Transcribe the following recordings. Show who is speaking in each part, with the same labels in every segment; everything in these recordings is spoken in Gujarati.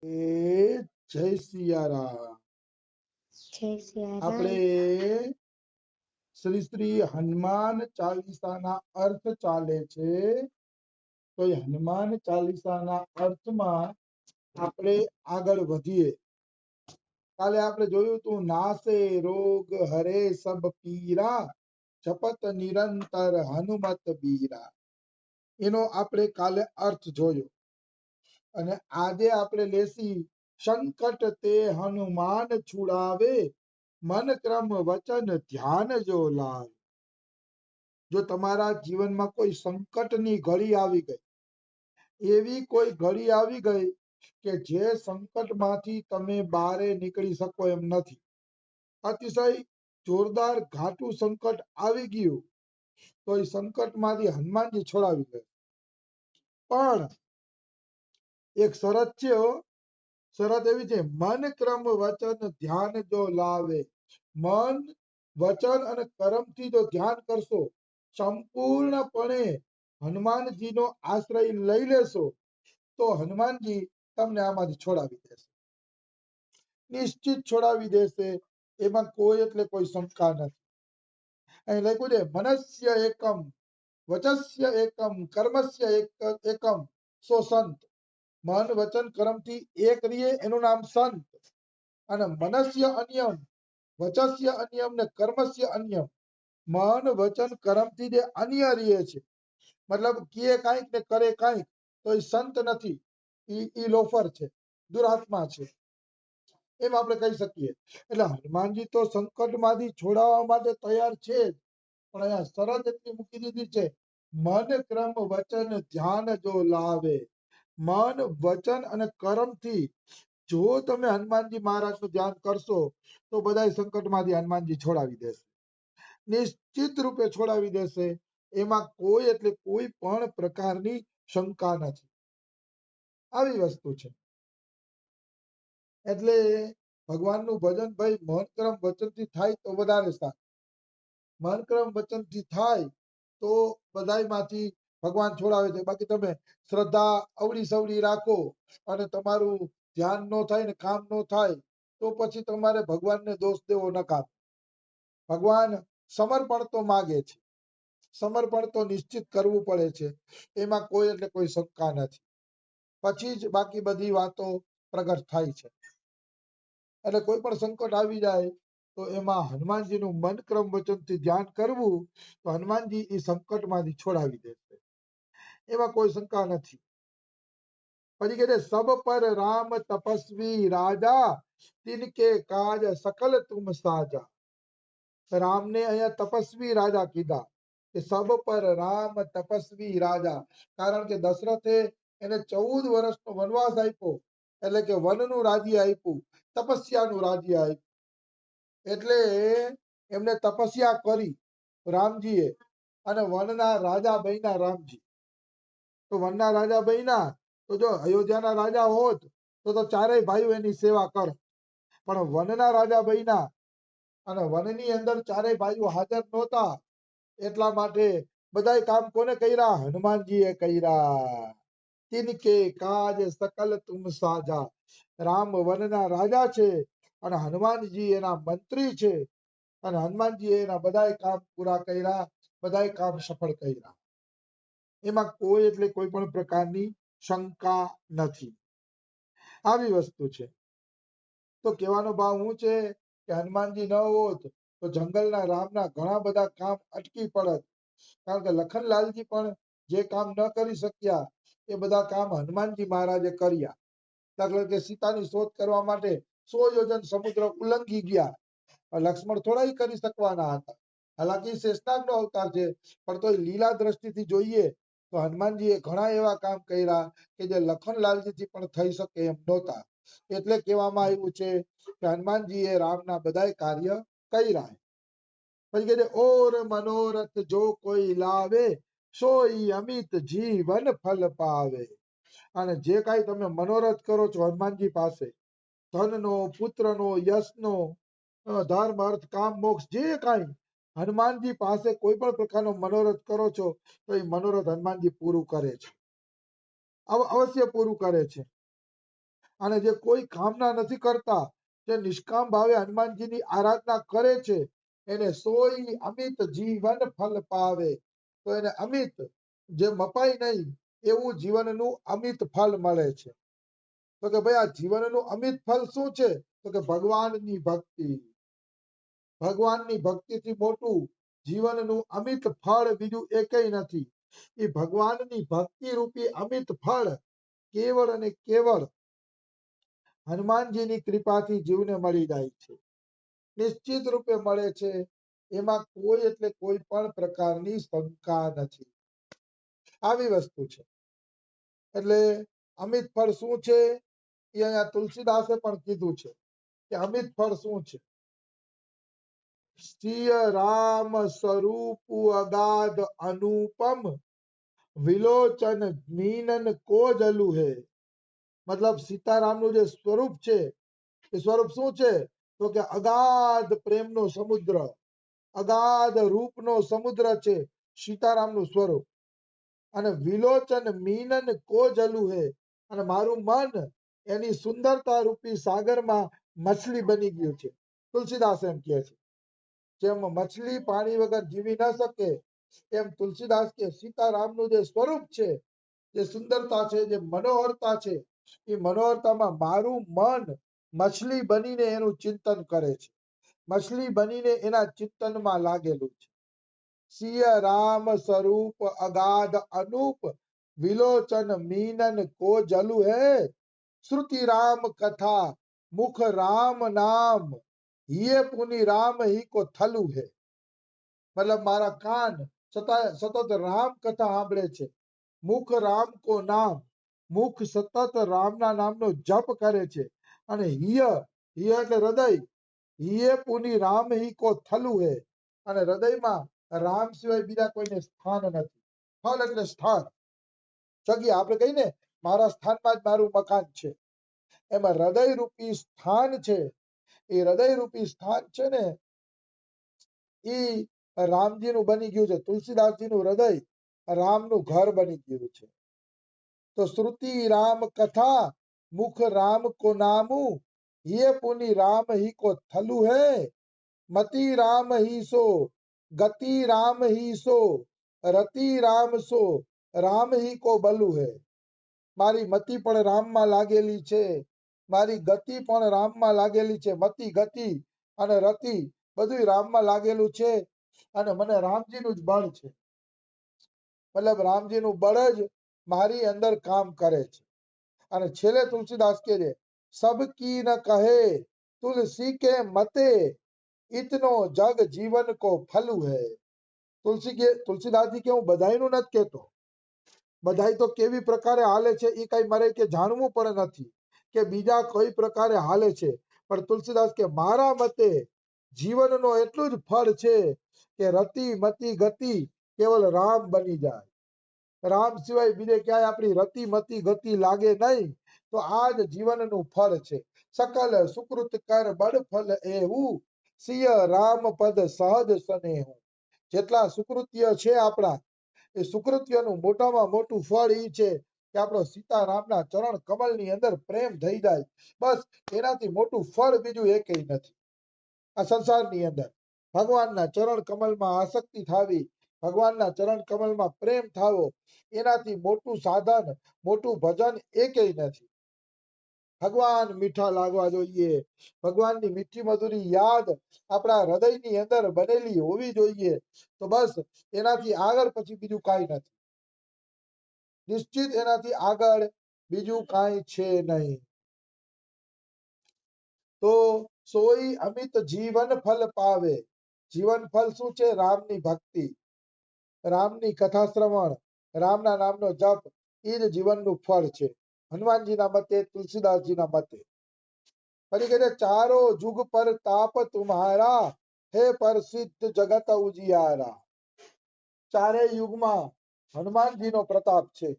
Speaker 1: જય સિયારામ.
Speaker 2: જય સિયારામ.
Speaker 1: આપણે શ્રી શ્રી હનુમાન ચાલીસાના અર્થ ચાલે છે. તો એ હનુમાન ચાલીસાના અર્થમાં આપણે આગળ વધીએ. કાલે આપણે જોયું તું નાસે રોગ હરે સબ પીરા જપત નિરંતર હનુમત બીરા. એનો આપણે કાલે અર્થ જોયો અને આજે આપણે લેસી સંકટ તે હનુમાન છુડાવે મન ક્રમ વચન ધ્યાન જો લાવે. જો તમારા જીવનમાં કોઈ સંકટની ઘડી આવી ગઈ, એવી કોઈ ઘડી આવી ગઈ કે જે સંકટમાંથી તમે બારે નીકળી શકો એમ નથી, અતિશય જોરદાર ઘાટું સંકટ આવી ગયું, તો એ સંકટમાંથી હનુમાનજી છોડાવી દે. પણ એક શરત છે, શરત એવી છે, મન ક્રમ વચન ધ્યાન જો લાવે. મન વચન અને કર્મથી જો ધ્યાન કરશો, સંપૂર્ણપણે હનુમાનજીનો આશ્રય લઈ લેશો, તો હનુમાનજી તમને આમાંથી છોડાવી દેશે, નિશ્ચિત છોડાવી દેશે. એમાં કોઈ એટલે કોઈ શંકા નથી. અહીં લખ્યું છે મનસ્ય એકમ વચસ્ય એકમ કર્મસ્ય એકમ સો સંત. મન વચન કર્મથી એક રીએ એનું નામ સંત, અને મનસ્ય અન્યમ વચસ્ય અન્યમ ને કર્મસ્ય અન્યમ. મન વચન કર્મથી જે અન્ય રીએ છે, મતલબ કે કાંઈક ને કરે કાંઈક, તો એ સંત નથી, ઈ લોફર છે, દુરાત્મા છે, એમ આપણે કહી શકીએ. એટલે હનુમાનજી તો સંકટમાંથી છોડાવવા માટે તૈયાર છે જ, પણ અહીંયા શરત એટલી મૂકી દીધી છે, મન ક્રમ વચન ધ્યાન જો લાવે. મન વચન અને કર્મથી જો તમે હનુમાનજી મહારાજનું ધ્યાન કરશો, તો બધા સંકટમાંથી હનુમાનજી છોડાવી દેશે, નિશ્ચિત રૂપે છોડાવી દેશે. એમાં કોઈ એટલે કોઈ પણ પ્રકારની શંકા નથી. આવી વસ્તુ છે. એટલે ભગવાનનું ભજન ભાઈ મન કર્મ વચનથી થાય તો વધારે સારું. મન કર્મ વચનથી થાય તો બધાયમાંથી ભગવાન છોડાવે છે. બાકી તમે શ્રદ્ધા અવળી સવળી રાખો અને તમારું ધ્યાન ન થાય ને કામ ન થાય, તો પછી તમારે ભગવાનને દોષ દેવો નકામ. ભગવાન સમર્પણ તો માગે છે, સમર્પણ તો નિશ્ચિત કરવું પડે છે, એમાં કોઈ એટલે કોઈ શંકા નથી. પછી જ બાકી બધી વાતો પ્રગટ થાય છે. એટલે કોઈ પણ સંકટ આવી જાય તો એમાં હનુમાનજીનું મન ક્રમ વચનથી ધ્યાન કરવું, તો હનુમાનજી એ સંકટમાંથી છોડાવી દેશે, એમાં કોઈ શંકા નથી. પછી કહે છે સબ પર રામ તપસ્વી રાજા તિનકે કાજ સકલ તુમ સાજા. રામને અહીંયા તપસ્વી રાજા કીધા, કે સબ પર રામ તપસ્વી રાજા. કારણ કે દશરથે એને 14 વર્ષનો વનવાસ આપ્યો, એટલે કે વનનું રાજ્ય આપ્યું, તપસ્યાનું રાજ્ય આપ્યું. એટલે એમને તપસ્યા કરી રામજીએ, અને વનના રાજા બન્યા રામજી. તો વનના રાજા બન્યા, તો જો અયોધ્યાના રાજા હોત તો ચારેય ભાઈઓ એની સેવા કર, પણ વનના રાજા બન્યા અને વનની અંદર ચારેય ભાઈઓ હાજર નહોતા, એટલા માટે બધાય કામ કોને કર્યા? હનુમાનજીએ કર્યા. તિનકે કાજ સકલ તુમ સાજા. રામ વનના રાજા છે અને હનુમાનજી એના મંત્રી છે, અને હનુમાનજીએ એના બધાય કામ પૂરા કર્યા, બધાય કામ સફળ કર્યા. એમાં કોઈ એટલે કોઈ પણ પ્રકારની શંકા નથી. આવી વસ્તુ છે. તો કહેવાનો ભાવ શું છે કે હનુમાનજી ન હોત તો જંગલના રામના ઘણા બધા કામ અટકી પડત. કારણ કે લખનલાલજી પણ જે કામ ન કરી શક્યા એ બધા કામ હનુમાનજી મહારાજે કર્યા. દાખલા કે સીતાની શોધ કરવા માટે 100 યોજન સમુદ્ર ઉલ્લંઘી ગયા, લક્ષ્મણ થોડા કરી શકવાના હતા. હાલાકી શેષનાગનો અવતાર છે, પણ તો લીલા દ્રષ્ટિથી જોઈએ તો હનુમાનજીએ ઘણા એવા કામ કર્યા કે જે લખનલાલજીથી પણ થઈ શકે એમ નહોતા. એટલે કહેવામાં આવ્યું છે કે હનુમાનજીએ રામના બધાય કાર્ય કર્યા. પછી કહે છે ઓર મનોરથ જો કોઈ લાવે સોઈ અમિત જીવન ફલ પાવે. અને જે કાંઈ તમે મનોરથ કરો છો હનુમાનજી પાસે, ધનનો, પુત્રનો, યશનો, ધર્મ અર્થ કામ મોક્ષ, જે કાંઈ હનુમાનજી પાસે કોઈ પણ પ્રકારનો મનોરથ કરો છો, તો એ મનોરથ હનુમાનજી પૂરું કરે છે, અવશ્ય પૂરું કરે છે. અને જે કોઈ કામના નથી કરતા, જે નિષ્કામ ભાવે હનુમાનજીની આરાધના કરે છે, એને સોઈ અમિત જીવન ફલ પાવે. તો એને અમિત, જે મપાય નહીં એવું જીવનનું અમિત ફલ મળે છે. તો કે ભાઈ આ જીવનનું અમિત ફલ શું છે? તો કે ભગવાનની ભક્તિ. ભગવાનની ભક્તિથી મોટું જીવનનું અમિત ફળ બીજું એકેય નથી. એ ભગવાનની ભક્તિ રૂપી અમિત ફળ કેવળ અને કેવળ હનુમાનજીની કૃપાથી જીવને મળી જાય છે. નિશ્ચિત રૂપે મળે છે. એમાં કોઈ એટલે કોઈ પણ પ્રકારની શંકા નથી. આવી વસ્તુ છે. એટલે અમિત ફળ શું છે? એ અહીંયા તુલસીદાસે પણ કીધું છે કે અમિત ફળ શું છે? સિય રામ સ્વરૂપ અગાધ અનુપમ વિલોચન મીનન કો જલુ હે. મતલબ સીતારામનું જે સ્વરૂપ છે એ સ્વરૂપ શું છે? તો કે અગાધ પ્રેમનો સમુદ્ર, અગાધ રૂપનો સમુદ્ર છે સીતારામનું સ્વરૂપ. અને વિલોચન મીનન કો જલુ હે. અને મારું મન એની સુંદરતા રૂપી સાગરમાં મછલી બની ગયું છે. તુલસીદાસ એમ કહે છે. જેમ મછલી પાણી વગર જીવી ન શકે, એમ તુલસીદાસ કે સીતારામનું જે સ્વરૂપ છે, જે સુંદરતા છે, જે મનોહરતા છે, એ મનોહરતામાં મારું મન મછલી બનીને એનું ચિંતન કરે છે. મછલી બનીને એના ચિંતનમાં લાગેલું છે. સિય રામ સ્વરૂપ અગાધ અનુપ વિલોચન મીનન કો જલુ હે. શ્રુતિ રામ કથા મુખ રામ નામ ये पुनि राम ही को थलु है. મતલબ મારા કાન સતત રામ કથા સાંભળે છે. મુખ રામ કો નામ, મુખ સતત રામના નામનો જપ કરે છે. અને હિય, હિય એટલે હૃદય, હિય પુનિ રામ હી કો થલુ હે. અને હૃદયમાં રામ સિવાય બીજા કોઈને સ્થાન નથી. સ્થળ એટલે સ્થાન, જગ્યા. આપણે કહીએ ને મારા સ્થાનમાં જ મારું મકાન છે, એમાં હૃદય રૂપી સ્થાન છે. એ હૃદય રૂપી સ્થાન છે ને, એ રામજીનું બની ગયું છે. તુલસીદાસજીનું હૃદય રામનું ઘર બની ગયું છે. તો શ્રુતિ રામ કથા મુખ રામ કો નામુ ये पुनि राम ही को थलु है. मति राम ही सो गति राम ही सो रति राम सो राम ही को बलु है. મારી મતિ પણ રામમાં લાગેલી છે, મારી ગતિ પણ રામમાં લાગેલી છે. મતિ, ગતિ અને રતિ બધું રામમાં લાગેલું છે. અને મને રામજીનું જ બળ છે. મતલબ રામજીનું બળ જ મારી અંદર કામ કરે છે. અને છેલ્લે તુલસીદાસ કહે છે, સબ કી ન કહે તુલસી કે મતે ઇતનો જગ જીવન કો ફલુ હૈ. તુલસીદાસજી કે હું બધાયનું નથી કહેતો. બધાય તો કેવી પ્રકારે હાલે છે એ કઈ મારે કે જાણવું પણ નથી, કે બીજા કઈ પ્રકારે હાલે છે. પણ તુલસીદાસ કે મારા મતે જીવનનો એટલું જ ફળ છે કે રતિ મતિ ગતિ કેવલ રામ બની જાય. રામ સિવાય બીજે ક્યાંય આપણી રતિ મતિ ગતિ લાગે નહીં. તો આ જ જીવનનું ફળ છે. સકલ સુકૃત કર બળ ફલ એવું સિય રામ પદ સહજ સનેહું. જેટલા સુકૃત્ય છે આપણા, એ સુકૃત્યનું મોટામાં મોટું ફળ એ છે કે આપણો સીતારામના ચરણ કમળની અંદર પ્રેમ થઈ જાય. બસ એનાથી મોટું ફળ બીજું એકેય નથી આ સંસારની અંદર. ભગવાનના ચરણ કમળમાં આસક્તિ થાવી, ભગવાનના ચરણ કમળમાં પ્રેમ થાવો, એનાથી મોટું સાધન, મોટું ભજન એકેય નથી. ભગવાન મીઠા લાગવા જોઈએ, ભગવાનની મીઠી મધુરી યાદ આપણા હૃદયની અંદર બનેલી હોવી જોઈએ. તો બસ એનાથી આગળ પછી બીજું કાંઈ નથી. નિશ્ચિત એનાથી આગળ બીજું કાંઈ છે નહીં. તો સોઈ અમિત જીવન ફલ પાવે. જીવન ફલ શું છે? રામની ભક્તિ, રામની કથા શ્રવણ, રામના નામનો જપ, એ જ જીવનનું ફળ છે. હનુમાનજીના મતે, તુલસીદાસજીના મતે. પછી કહે છે, ચારો જુગ પર તાપ તુમ્હારા હે પ્રસિદ્ધ જગત ઉજિયારા. ચારે યુગમાં હનુમાનજીનો પ્રતાપ છે.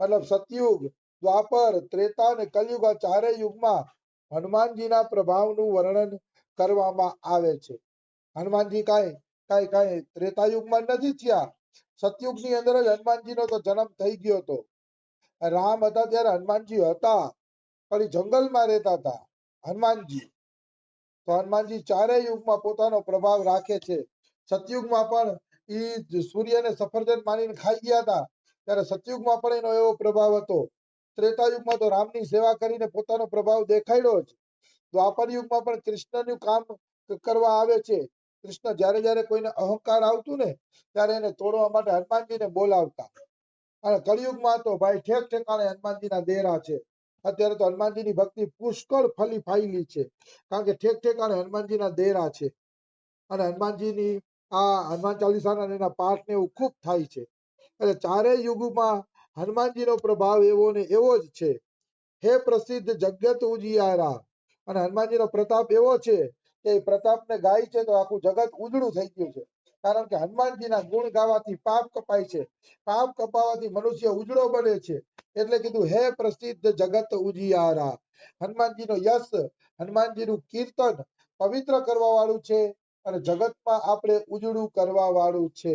Speaker 1: મતલબ સતયુગ, દ્વાપર, ત્રેતા અને કલયુગ, આ ચારે યુગમાં હનુમાનજીના પ્રભાવનું વર્ણન કરવામાં આવે છે. હનુમાનજી કાંઈ ત્રેતા યુગમાં નથી થયા. સતયુગની અંદર જ હનુમાનજીનો તો જન્મ થઈ ગયો હતો. રામ હતા ત્યારે હનુમાનજી હતા. પણ એ જંગલમાં રહેતા હતા હનુમાનજી. તો હનુમાનજી ચારેય યુગમાં પોતાનો પ્રભાવ રાખે છે. સતયુગમાં પણ એ સૂર્યને સફરજન માનીને ખાઈ ગયા હતા, ત્યારે સતયુગમાં પણ એનો એવો પ્રભાવ હતો. ત્રેતાયુગમાં તો રામની સેવા કરીને પોતાનો પ્રભાવ દેખાડ્યો જ. દ્વાપર યુગમાં પણ કૃષ્ણનું કામ કરવા આવે છે. કૃષ્ણ જ્યારે જ્યારે કોઈને અહંકાર આવતું ને ત્યારે એને તોડવા માટે હનુમાનજીને બોલાવતા. અને કળિયુગમાં તો ભાઈ ઠેક ઠેકાણે હનુમાનજીના દેરા છે. અત્યારે તો હનુમાનજીની ભક્તિ પુષ્કળ ફલી ફાયેલી છે, કારણ કે ઠેક ઠેકાણે હનુમાનજીના દેરા છે. અને હનુમાનજીની આ હનુમાન ચાલીસાના એના પાઠ ને એવું ખૂબ થાય છે. એટલે ચારેય યુગમાં હનુમાનજીનો પ્રભાવ એવો ને એવો જ છે. હે પ્રસિદ્ધ જગત ઉજિયારા. અને હનુમાનજીનો પ્રતાપ એવો છે કે એ પ્રતાપને ગાય છે તો આખું જગત ઉજળું થઈ ગયું છે. કારણ કે હનુમાનજીના ગુણ ગાવાથી પાપ કપાય છે, પાપ કપાવાથી મનુષ્ય ઉજળો બને છે. એટલે કીધું હે પ્રસિદ્ધ જગત ઉજિયારા. હનુમાનજીનો યશ, હનુમાનજીનું કીર્તન પવિત્ર કરવા વાળું છે અને જગતમાં આપણે ઉજળું કરવા વાળું છે.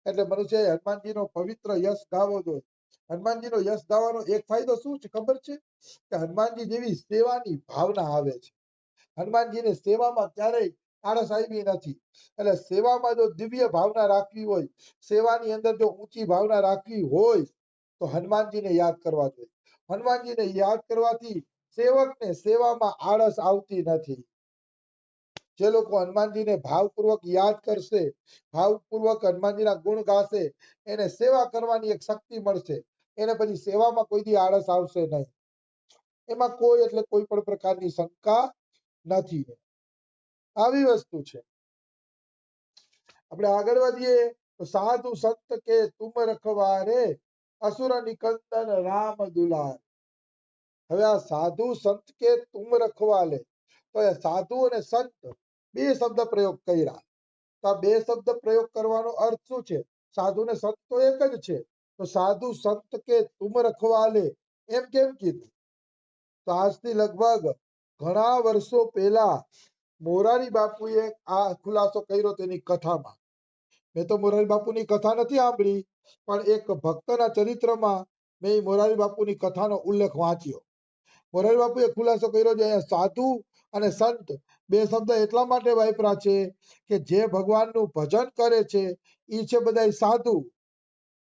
Speaker 1: એટલે મનુષ્યએ હનુમાનજીનો પવિત્ર યશ ગાવો જોઈએ. હનુમાનજીનો યશ ગાવાનો એક ફાયદો શું છે ખબર છે? કે હનુમાનજી જેવી સેવાની ભાવના આવે છે. હનુમાનજીને સેવામાં ક્યારેય આળસ આવી નથી. એટલે સેવામાં જો દિવ્ય ભાવના રાખવી હોય, સેવાની અંદર જો ઊંચી ભાવના રાખવી હોય તો હનુમાનજીને યાદ કરવા જોઈએ. હનુમાનજીને યાદ કરવાથી સેવકને સેવામાં આળસ આવતી નથી. જે લોકો હનુમાનજીને ભાવપૂર્વક યાદ કરશે, ભાવપૂર્વક હનુમાનજીના ગુણ ગાશે, એને સેવા કરવાની એક શક્તિ મળશે. એને પછી સેવામાં કોઈ દી આળસ આવશે નહીં. એમાં કોઈ એટલે કોઈ પણ પ્રકારની શંકા નથી. આવી વસ્તુ છે. આપણે આગળ વધીએ તો સાધુ સંત કે તુમ રખવારે, અસુર નિકંદન રામ દુલાર. હવે આ સાધુ સંત કે તુમ રખવાલે, તો એ સાધુ અને સંત બે શબ્દ પ્રયોગ કર્યા. તો આ બે શબ્દ પ્રયોગ કરવાનો અર્થ શું છે? સાધુ ને સંત તો એક જ છે. તો સાધુ સંત કે તુમ રખવાલે એમ કેમ કીધું? તો આજથી લગભગ ઘણા વર્ષો પહેલા મોરારી બાપુએ આ ખુલાસો કર્યો તેની કથામાં. મેં તો મોરારી બાપુની કથા નથી સાંભળી, પણ એક ભક્તના ચરિત્રમાં મેં મોરારી બાપુની કથાનો ઉલ્લેખ વાંચ્યો. મોરારી બાપુએ ખુલાસો કર્યો છે અહીંયા સાધુ અને સંત બે શબ્દ એટલા માટે વાપર્યા છે કે જે ભગવાનનું ભજન કરે છે એ છે બધા સાધુ,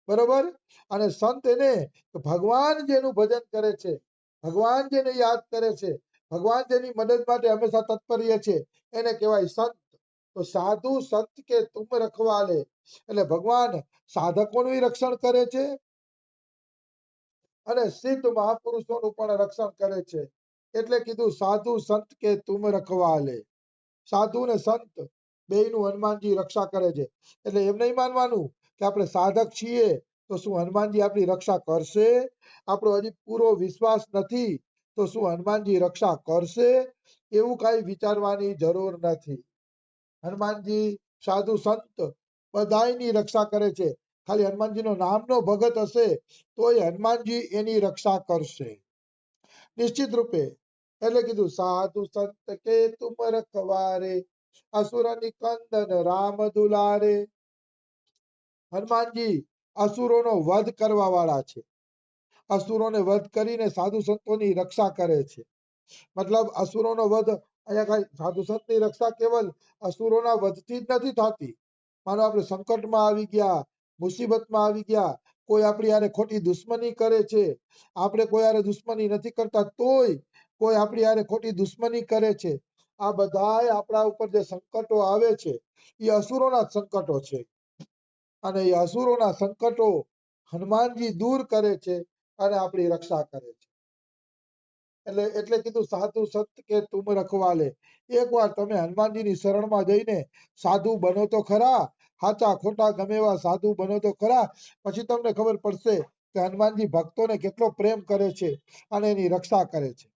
Speaker 1: બરોબર. અને સંત એને ભગવાન જેનું ભજન કરે છે, ભગવાન જેને યાદ કરે છે, ભગવાન જેની મદદ માટે હંમેશા તત્પર્ય છે, એને કહેવાય સંત. તો સાધુ સંત કે તુમ રખવાલે, એટલે ભગવાન સાધકોનું રક્ષણ કરે છે અને સિદ્ધ મહાપુરુષોનું પણ રક્ષણ કરે છે. એટલે કીધું સાધુ સંત કે તુમ રખવાલે. સાધુ ને સંત બેયનું હનુમાનજી રક્ષા કરે છે. એટલે એમ નહીં માનવાનું કે આપણે સાધક છીએ તો શું હનુમાનજી આપણી રક્ષા કરશે? આપણો હજી પૂરો વિશ્વાસ નથી તો શું હનુમાનજી રક્ષા કરશે? એવું કઈ વિચારવાની જરૂર નથી. હનુમાનજી સાધુ સંત બધાયની રક્ષા કરે છે. ખાલી હનુમાનજીનો નામનો ભગત હશે તોય હનુમાનજી એની રક્ષા કરશે નિશ્ચિત રૂપે. એટલે કીધું સાધુ સંત કે તુમ રખવારે, અસુર નિકંદન રામ દુલારે. હનુમાનજી અસુરોનો વધ કરવા વાળા છે. અસુરોને વધ કરીને સાધુ સંતોની રક્ષા કરે છે. મતલબ અસુરોનો વધ અહીંયા કઈ સાધુ સંતની રક્ષા કેવલ અસુરોના વધથી જ નથી થતી. માનો આપણે સંકટમાં આવી ગયા, મુસીબતમાં આવી ગયા, કોઈ આપણી હારે ખોટી દુશ્મની કરે છે, આપણે કોઈ હારે દુશ્મની નથી કરતા તોય કોઈ આપણી હારે ખોટી દુશ્મની કરે છે, આ બધાય આપણા ઉપર જે સંકટો આવે છે એ અસુરોના જ સંકટો છે. અને એ અસુરોના સંકટો હનુમાનજી દૂર કરે છે અને આપણી રક્ષા કરે છે. એટલે કીધું સાધુ સંત કે તુમ રખવાલે. એકવાર તમે હનુમાનજીની શરણમાં જઈને સાધુ બનો તો ખરા, સાચા ખોટા ગમે એવા સાધુ બનો તો ખરા. પછી તમને ખબર પડશે કે હનુમાનજી ભક્તોને કેટલો પ્રેમ કરે છે અને એની રક્ષા કરે છે.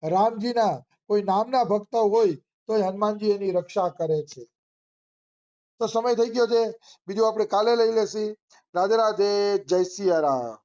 Speaker 1: રામજીના કોઈ નામના ભક્ત હોય તો હનુમાનજી એની રક્ષા કરે છે. તો સમય થઈ ગયો છે, બીજું આપણે કાલે લઈ લેશી. રાધે રાધે, જય સિયા રામ.